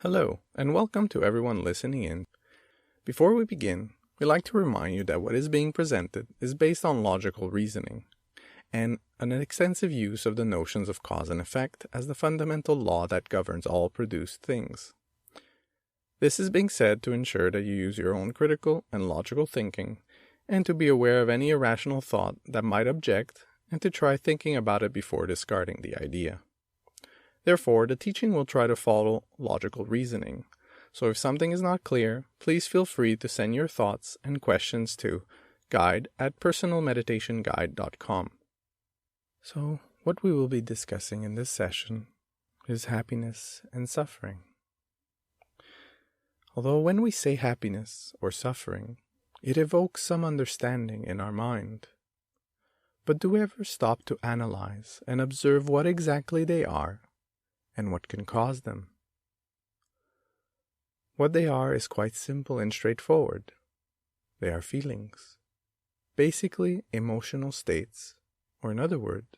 Hello, and welcome to everyone listening in. Before we begin, we'd like to remind you that what is being presented is based on logical reasoning and an extensive use of the notions of cause and effect as the fundamental law that governs all produced things. This is being said to ensure that you use your own critical and logical thinking and to be aware of any irrational thought that might object and to try thinking about it before discarding the idea. Therefore, the teaching will try to follow logical reasoning. So if something is not clear, please feel free to send your thoughts and questions to guide@personalmeditationguide.com. So, what we will be discussing in this session is happiness and suffering. Although when we say happiness or suffering, it evokes some understanding in our mind. But do we ever stop to analyze and observe what exactly they are and what can cause them? What they are is quite simple and straightforward. They are feelings, basically emotional states, or in other words,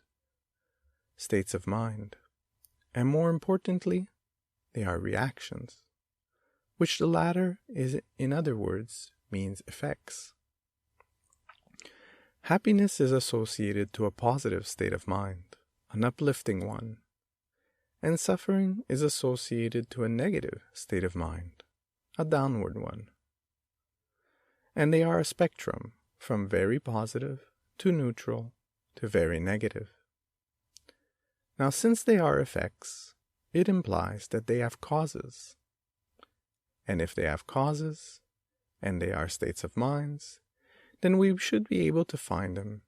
states of mind. And more importantly, they are reactions, which the latter is, in other words, means effects. Happiness is associated to a positive state of mind, an uplifting one, and suffering is associated to a negative state of mind, a downward one. And they are a spectrum from very positive to neutral to very negative. Now, since they are effects, it implies that they have causes. And if they have causes, and they are states of minds, then we should be able to find them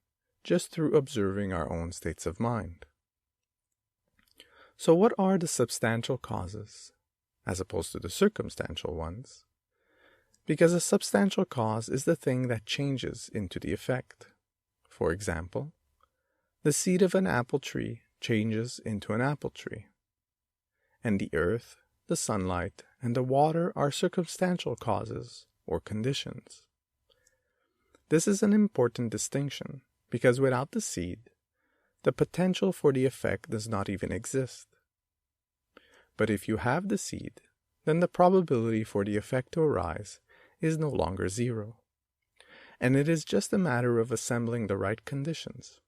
just through observing our own states of mind. So what are the substantial causes, as opposed to the circumstantial ones? Because a substantial cause is the thing that changes into the effect. For example, the seed of an apple tree changes into an apple tree. And the earth, the sunlight, and the water are circumstantial causes or conditions. This is an important distinction because without the seed, the potential for the effect does not even exist. But if you have the seed, then the probability for the effect to arise is no longer zero. And it is just a matter of assembling the right conditions.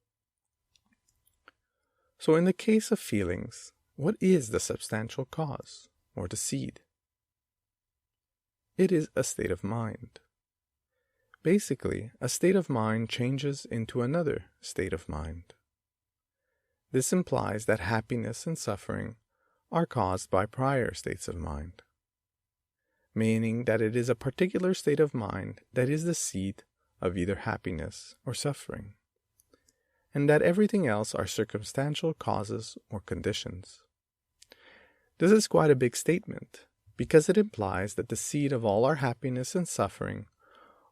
So in the case of feelings, what is the substantial cause, or the seed? It is a state of mind. Basically, a state of mind changes into another state of mind. This implies that happiness and suffering are caused by prior states of mind, meaning that it is a particular state of mind that is the seed of either happiness or suffering, and that everything else are circumstantial causes or conditions. This is quite a big statement, because it implies that the seed of all our happiness and suffering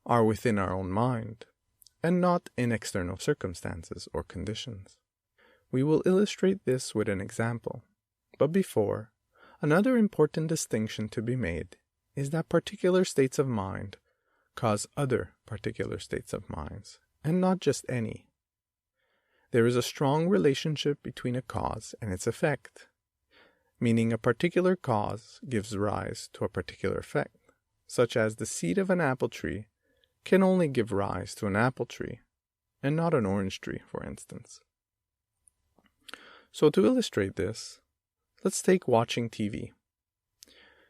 are within our own mind, and not in external circumstances or conditions. We will illustrate this with an example, but before, another important distinction to be made is that particular states of mind cause other particular states of minds, and not just any. There is a strong relationship between a cause and its effect, meaning a particular cause gives rise to a particular effect, such as the seed of an apple tree can only give rise to an apple tree, and not an orange tree, for instance. So to illustrate this, let's take watching TV.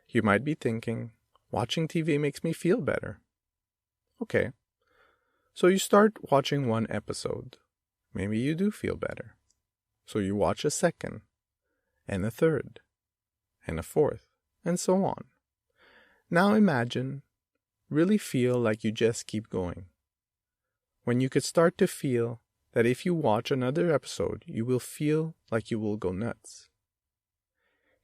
You might be thinking, watching TV makes me feel better. Okay, so you start watching one episode. Maybe you do feel better. So you watch a second, and a third, and a fourth, and so on. Now imagine, really feel like you just keep going. When you could start to feel that if you watch another episode, you will feel like you will go nuts.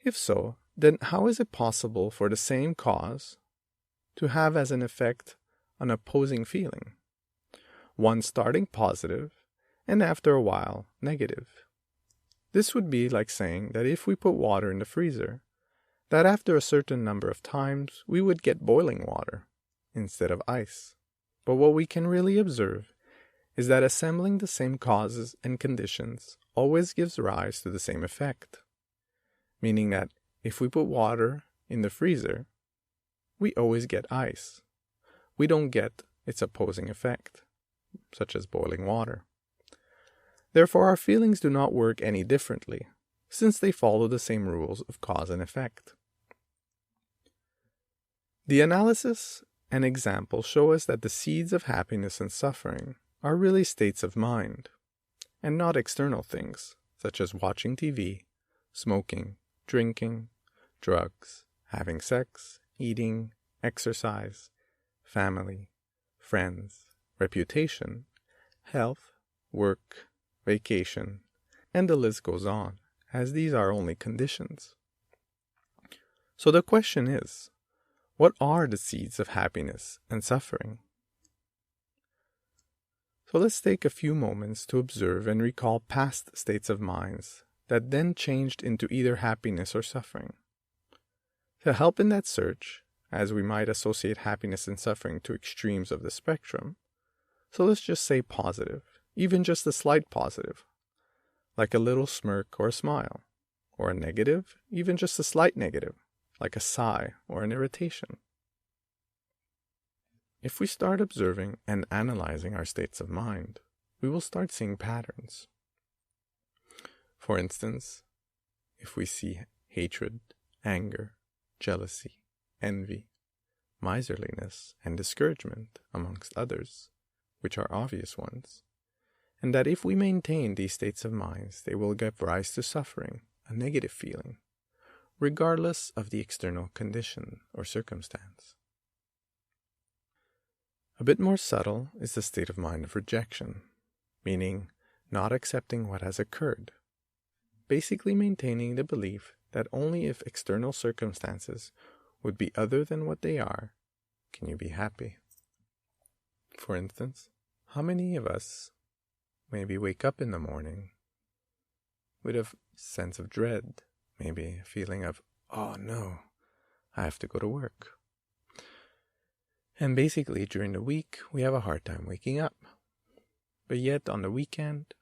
If so, then how is it possible for the same cause to have as an effect an opposing feeling? One starting positive, and after a while, negative. This would be like saying that if we put water in the freezer, that after a certain number of times, we would get boiling water instead of ice. But what we can really observe is that assembling the same causes and conditions always gives rise to the same effect. Meaning that if we put water in the freezer, we always get ice. We don't get its opposing effect, such as boiling water. Therefore, our feelings do not work any differently, since they follow the same rules of cause and effect. The analysis and example show us that the seeds of happiness and suffering are really states of mind, and not external things, such as watching TV, smoking, drinking, drugs, having sex, eating, exercise, family, friends, reputation, health, work, vacation, and the list goes on, as these are only conditions. So the question is, what are the seeds of happiness and suffering? So let's take a few moments to observe and recall past states of minds that then changed into either happiness or suffering. To help in that search, as we might associate happiness and suffering to extremes of the spectrum, so let's just say positive, even just a slight positive, like a little smirk or a smile, or a negative, even just a slight negative, like a sigh or an irritation. If we start observing and analyzing our states of mind, we will start seeing patterns. For instance, if we see hatred, anger, jealousy, envy, miserliness, and discouragement, amongst others, which are obvious ones, and that if we maintain these states of minds, they will give rise to suffering, a negative feeling, regardless of the external condition or circumstance. A bit more subtle is the state of mind of rejection, meaning not accepting what has occurred, basically maintaining the belief that only if external circumstances would be other than what they are, can you be happy. For instance, how many of us maybe wake up in the morning with a sense of dread, maybe a feeling of, oh no, I have to go to work. And basically during the week, we have a hard time waking up. But yet on the weekend,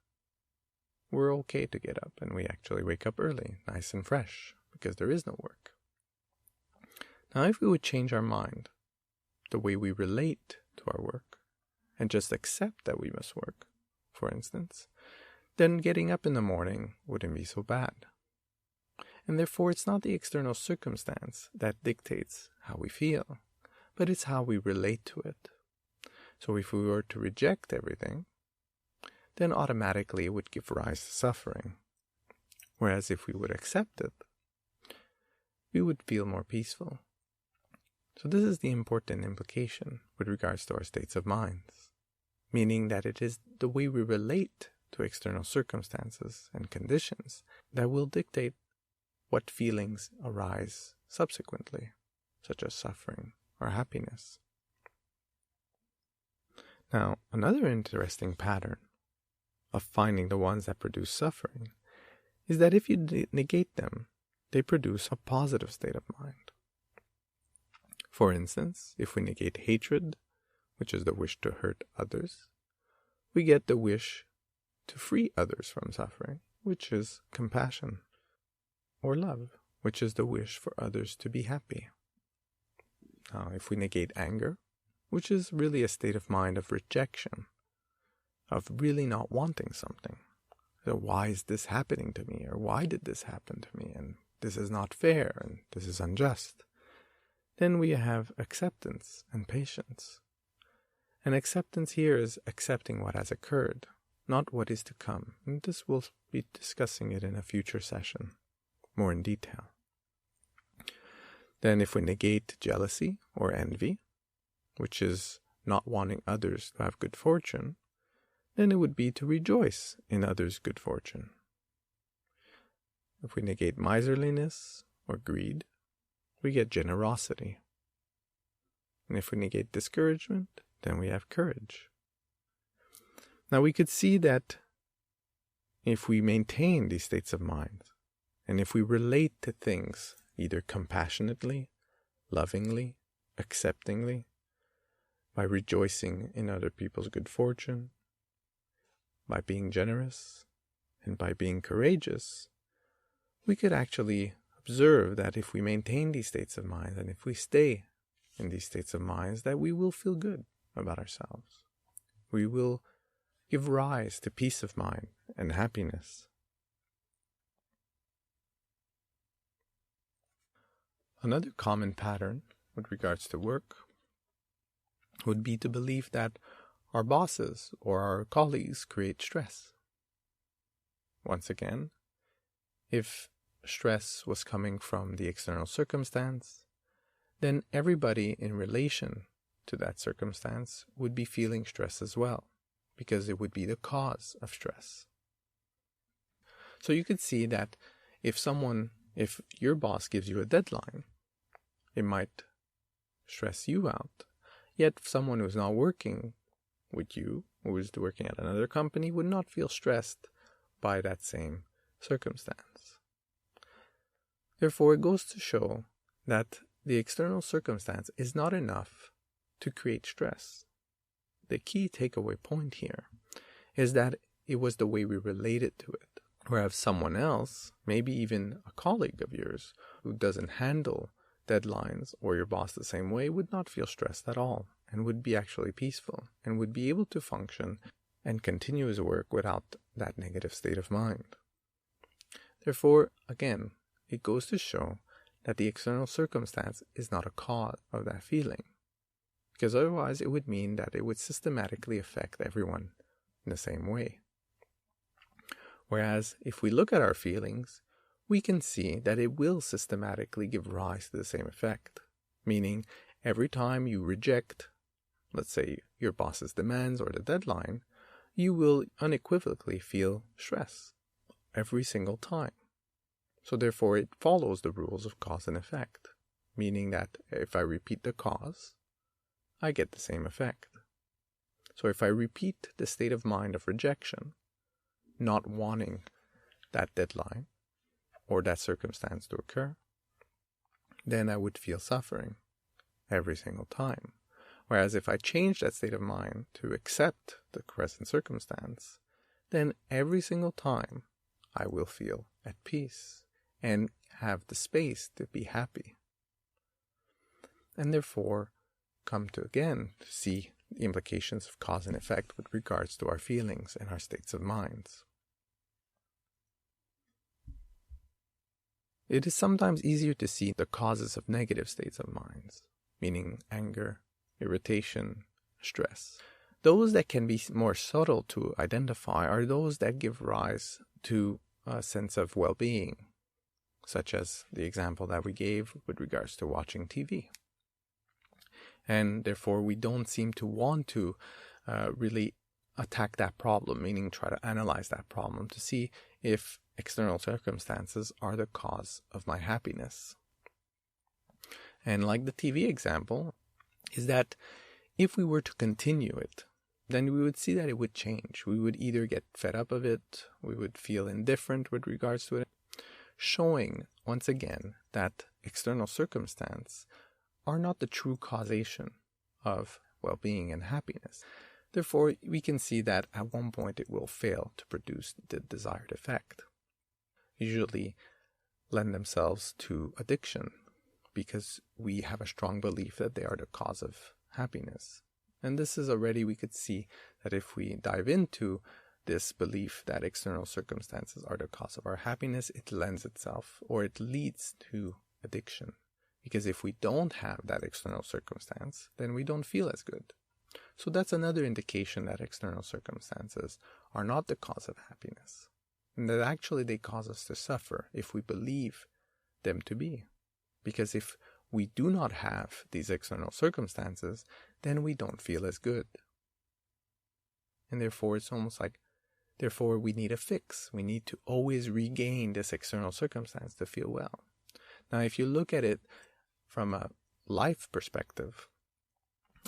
we're okay to get up and we actually wake up early, nice and fresh, because there is no work. Now if we would change our mind, the way we relate to our work, and just accept that we must work, for instance, then getting up in the morning wouldn't be so bad. And therefore it's not the external circumstance that dictates how we feel, but it's how we relate to it. So if we were to reject everything, then automatically it would give rise to suffering. Whereas if we would accept it, we would feel more peaceful. So this is the important implication with regards to our states of minds, meaning that it is the way we relate to external circumstances and conditions that will dictate what feelings arise subsequently, such as suffering or happiness. Now, another interesting pattern of finding the ones that produce suffering is that if you negate them, they produce a positive state of mind. For instance, if we negate hatred, which is the wish to hurt others, we get the wish to free others from suffering, which is compassion, or love, which is the wish for others to be happy. Now, if we negate anger, which is really a state of mind of rejection, of really not wanting something. So why is this happening to me? Or why did this happen to me? And this is not fair, and this is unjust. Then we have acceptance and patience. And acceptance here is accepting what has occurred, not what is to come. And this we'll be discussing it in a future session, more in detail. Then if we negate jealousy or envy, which is not wanting others to have good fortune, then it would be to rejoice in others' good fortune. If we negate miserliness or greed, we get generosity. And if we negate discouragement, then we have courage. Now we could see that if we maintain these states of mind, and if we relate to things either compassionately, lovingly, acceptingly, by rejoicing in other people's good fortune, by being generous, and by being courageous, we could actually observe that if we maintain these states of mind and if we stay in these states of minds, that we will feel good about ourselves. We will give rise to peace of mind and happiness. Another common pattern with regards to work would be to believe that our bosses or our colleagues create stress. Once again, if stress was coming from the external circumstance, then everybody in relation to that circumstance would be feeling stress as well, because it would be the cause of stress. So you could see that if your boss gives you a deadline, it might stress you out. Yet someone who's not working with you, who is working at another company, would not feel stressed by that same circumstance. Therefore, it goes to show that the external circumstance is not enough to create stress. The key takeaway point here is that it was the way we related to it. Whereas someone else, maybe even a colleague of yours, who doesn't handle deadlines or your boss the same way, would not feel stressed at all and would be actually peaceful and would be able to function and continue his work without that negative state of mind. Therefore, again, it goes to show that the external circumstance is not a cause of that feeling, because otherwise it would mean that it would systematically affect everyone in the same way. Whereas if we look at our feelings, we can see that it will systematically give rise to the same effect, meaning every time you reject, let's say, your boss's demands or the deadline, you will unequivocally feel stress every single time. So therefore it follows the rules of cause and effect, meaning that if I repeat the cause, I get the same effect. So if I repeat the state of mind of rejection, not wanting that deadline or that circumstance to occur, then I would feel suffering every single time. Whereas if I change that state of mind to accept the present circumstance, then every single time I will feel at peace and have the space to be happy. And therefore come to again see the implications of cause and effect with regards to our feelings and our states of minds. It is sometimes easier to see the causes of negative states of minds, meaning anger, irritation, stress. Those that can be more subtle to identify are those that give rise to a sense of well-being, such as the example that we gave with regards to watching TV. And therefore we don't seem to want to really attack that problem, meaning try to analyze that problem to see if external circumstances are the cause of my happiness. And like the TV example, is that if we were to continue it, then we would see that it would change. We would either get fed up of it, we would feel indifferent with regards to it, showing once again that external circumstances are not the true causation of well-being and happiness. Therefore, we can see that at one point it will fail to produce the desired effect. Usually lend themselves to addiction because we have a strong belief that they are the cause of happiness. And this is already, we could see that if we dive into this belief that external circumstances are the cause of our happiness, it lends itself or it leads to addiction. Because if we don't have that external circumstance, then we don't feel as good. So that's another indication that external circumstances are not the cause of happiness, and that actually they cause us to suffer if we believe them to be. Because if we do not have these external circumstances, then we don't feel as good. And therefore it's almost like, therefore we need a fix. We need to always regain this external circumstance to feel well. Now if you look at it from a life perspective,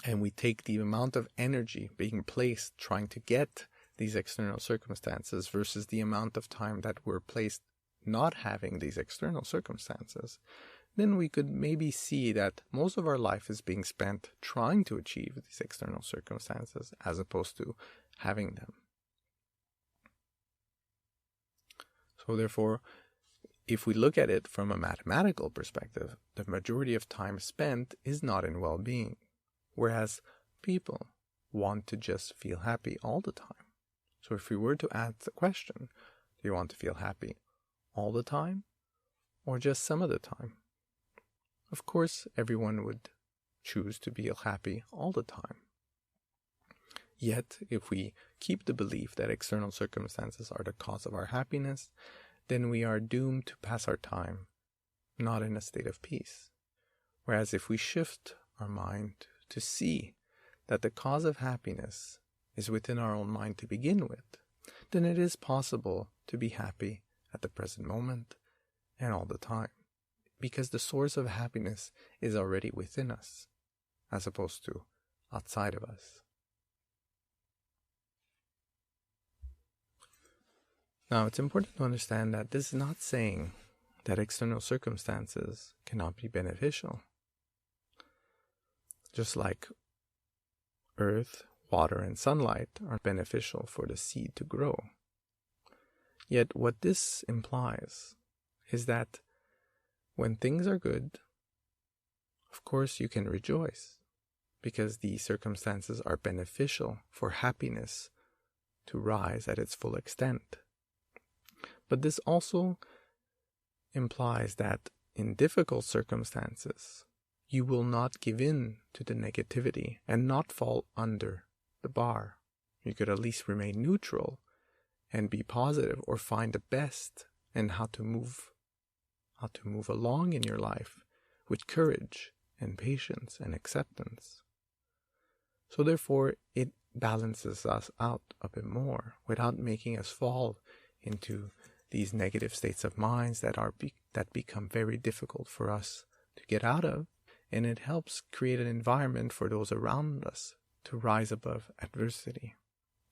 and we take the amount of energy being placed trying to get these external circumstances versus the amount of time that we're placed not having these external circumstances, then we could maybe see that most of our life is being spent trying to achieve these external circumstances as opposed to having them. So therefore, if we look at it from a mathematical perspective, the majority of time spent is not in well-being, whereas people want to just feel happy all the time. So if we were to ask the question, do you want to feel happy all the time or just some of the time? Of course, everyone would choose to be happy all the time. Yet, if we keep the belief that external circumstances are the cause of our happiness, then we are doomed to pass our time not in a state of peace. Whereas if we shift our mind to see that the cause of happiness is within our own mind to begin with, then it is possible to be happy at the present moment and all the time, because the source of happiness is already within us, as opposed to outside of us. Now, it's important to understand that this is not saying that external circumstances cannot be beneficial. Just like earth, water, and sunlight are beneficial for the seed to grow. Yet what this implies is that when things are good, of course you can rejoice, because these circumstances are beneficial for happiness to rise at its full extent. But this also implies that in difficult circumstances, you will not give in to the negativity and not fall under the bar. You could at least remain neutral and be positive, or find the best in how to move along in your life with courage and patience and acceptance. So therefore, it balances us out a bit more without making us fall into these negative states of minds that become very difficult for us to get out of, and it helps create an environment for those around us to rise above adversity.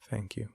Thank you.